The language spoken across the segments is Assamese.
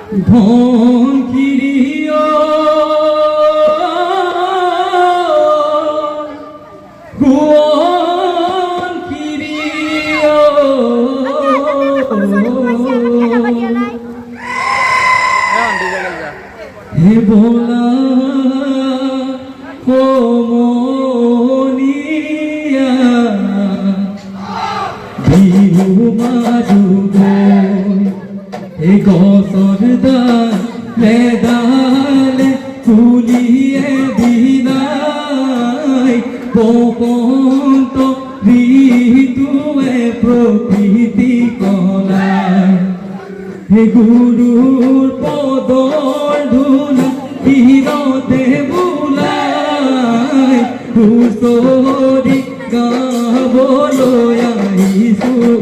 ধন কিৰিয় গুণ কিৰিয় হে ভোলা কমনিয়া বিহু মাধুব হে গছৰ ডালে ডালে ফুলিয়ে বিনাই বসন্ত ঋতুৱে প্ৰকৃতি কলাই হে গুৰুৰ পদৰ ধূলা হীৰতে বোলাই হুঁচৰি গাবলৈ আহিছোঁ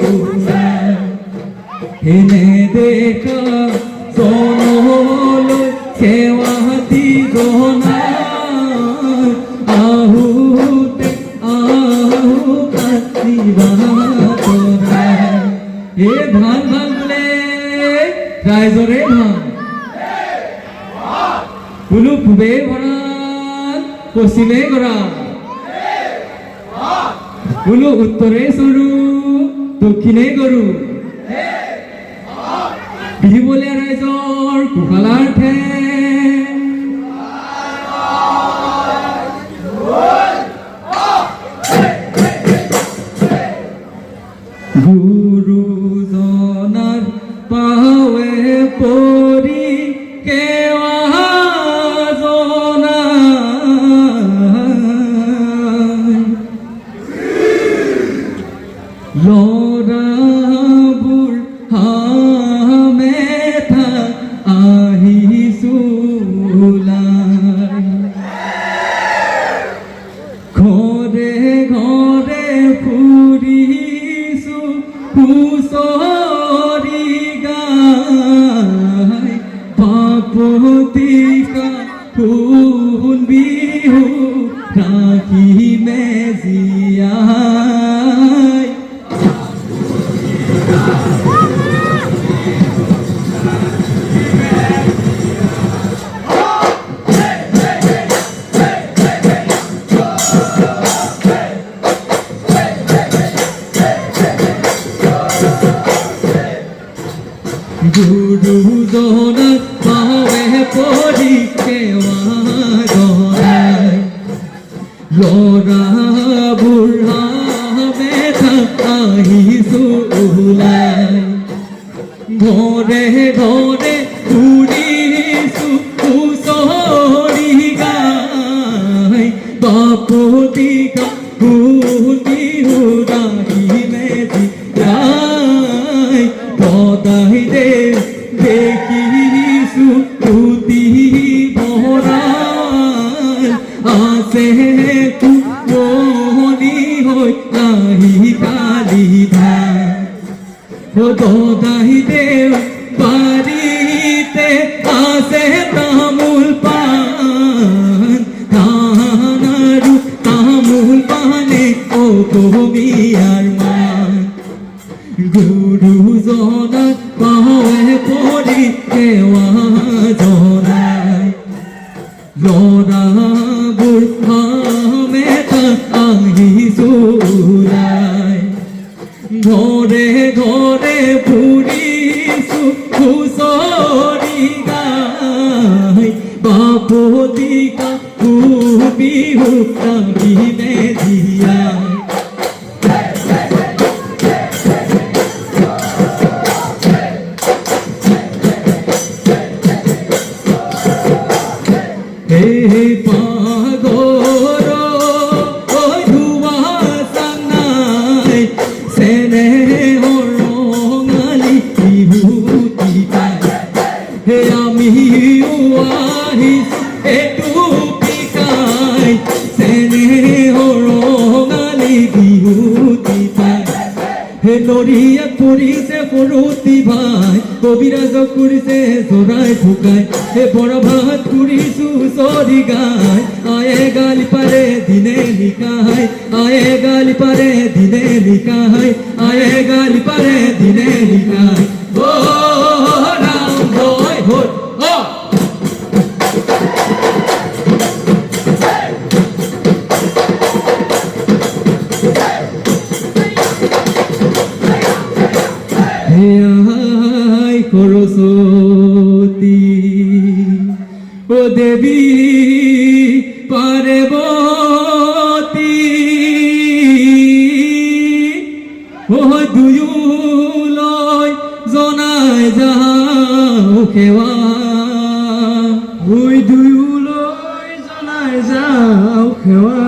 এনে দেখা জনলৈ সেৱাতি জনাই আহোতে আহো আশীৰ্বাদ এ ভাল ভাল বোলে ৰাইজৰে ভাল বোলো পূবে ভঁৰাল পশ্চিমে গঁৰাল বোলো উত্তৰে চৰু দক্ষিণে গৰু বিহুবলীয়া ৰাইজৰ কুশলাৰ ঠেং গুৰুজনাৰ পাৱে পৰি কেৱা জনাই ল'ৰাবোৰ হামেথা আহিছোঁ ওলাই ঘৰে ঘৰে ফুৰিছোঁ হুঁচৰি গাই পাপতিকা সোণ বিহু ৰাখি মেজিয়াই গুৰুজনাৰ পাৱে পৰি সেৱা জনাই ল'ৰাবোৰ হামেথা আহিছোঁ ওলাই ঘৰে ঘৰে ফুৰিছোঁ হুঁচৰি গাই বাপতিকা সোণ বিহু ৰাখি মেজি গাই পদাই দেখিছোঁ তুতি ভঁৰাল আছে তুমনি হৈ আহি কালি ধান দদাই দেউ বাৰীতে আছে তামোল পাণ ধান আৰু তামোল পাণে অসমীয়াৰ মান গুৰুজনাৰ পাৱে পৰি সেৱা জনাই ল'ৰাবোৰ হামেথা আহিছোঁ ওলাই ঘৰে ঘৰে ফুৰিছোঁ হুঁচৰি গাই বাপতিকা বিহু ৰাখি মেজিয়াই হে পাগৰ ধুৱা চানাই চেনেহৰ ৰঙালী বিভূতি পাই হে আমিও আহিছোঁ এইটো পিকাই চেনেহৰ ৰঙালী বিভূতি পাই হে নৰিয়াত পৰিছে সৰুতি ভাই কবিৰাজক কৰিছে জৰাই ঢুকাই হে বৰা ভাত কৰিছোঁ হুঁচৰি গাই আয়ে গালি পাৰে দিনে নিশাই আয়ে গালি পাৰে দিনে নিশাই আয়ে গালি পাৰে দিনে নিশাই ও ৰাম জয় সৰস্বতী ও দেবী পাৰ্বতী ও দুয়ুলয় জনাই যাও খেৱা ওই দুয়ুলয় জনাই যাও খেৱা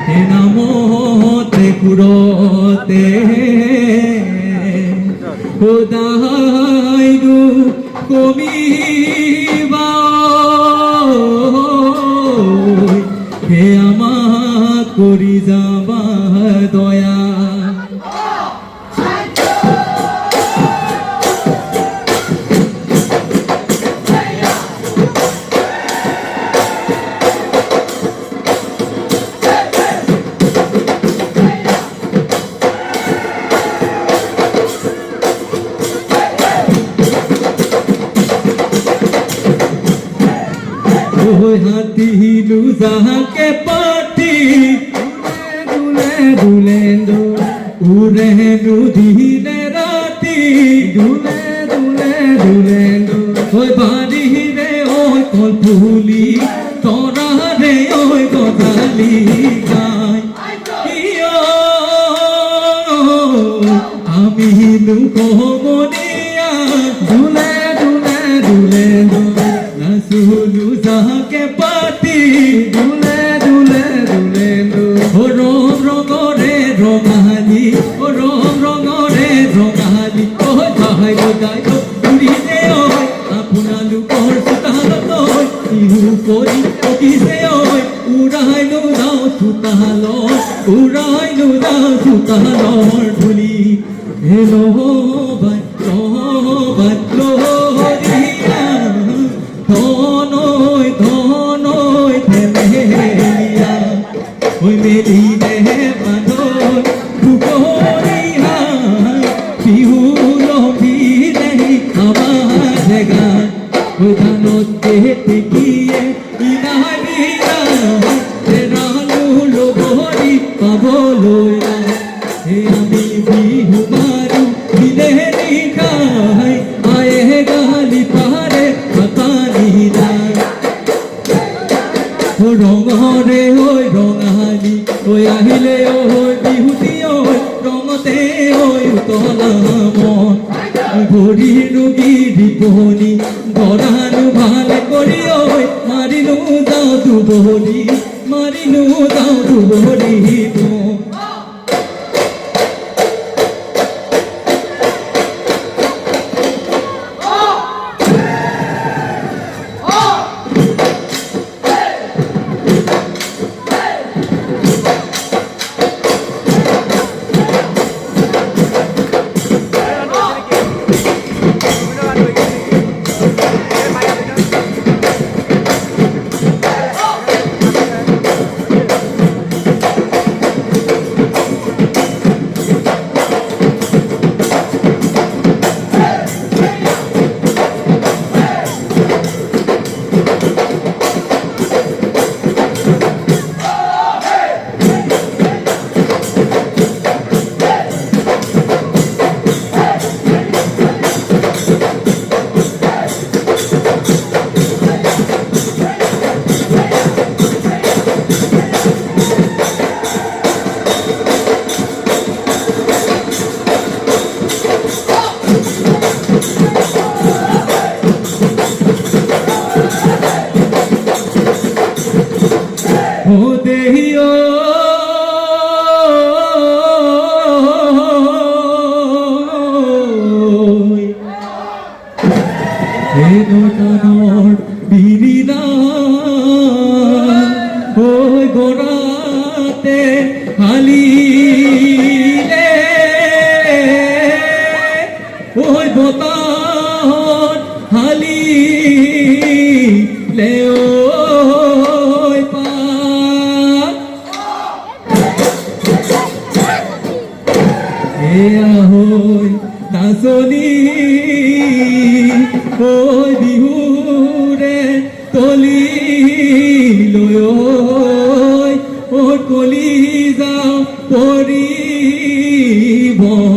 হে নামতে কুৰতে খোদাইনো কমিবা হে আমাক কৰি যাবা দয়া ওই হাতি হিলু যাহাকে পাতি দুলে দুলে উড়ে দিনে রাতি দুলে দুলে দুলে ওই বাড়ি রে ওই কলপুলি তোরা রে ওই গজালি গায় আমি হিলু কমনিয়া দুলে দুলে দুলে নাচুলু যাহাকে পাতি দুলে দুলে দুলে ও রং রঙরে রঙালি ও রং রঙরে রঙালি ও যাই যাই উড়িছে ঐ আপোনালোকৰ চোতালত ইহু কৰি পকিছে ঐ উৰাই নো যাওঁ চোতালৰ ধূলি হে লহবাই লহবাই লহৰিয়া ধনৈ থেমেলিয়া ওই মেলিলে বান্ধৈ পুখৰিয়া বিহু লভিলে আমাৰ জেগাত ওই ধানতে টেকিয়ে ইনাবিৰা তেৰালু লগৰি পাবলৈ হে আমি বিহু মাৰো দিলে নিশাই আয়ে গালি পাৰে ৰঙৰে ঐ ৰঙালী ঐ আহিলে ঐ বিহুতি ঐ ৰঙতে ঐ উতলা মন ভৰিনো গিৰি বহনি গৰানো ভালে কৰি ঐ মাৰিনো যাওঁ দুবৰি মাৰিনো যাওঁ দুবৰি নটানৰ বিৰিনা হৈ গৰাতে হালিলে ঐ বতাহত হালিলে ঐ পাত এয়া হৈ নাচনী ঐ বিহুৰে তলি লৈ ঐ কলি যাওঁ পৰি জীবন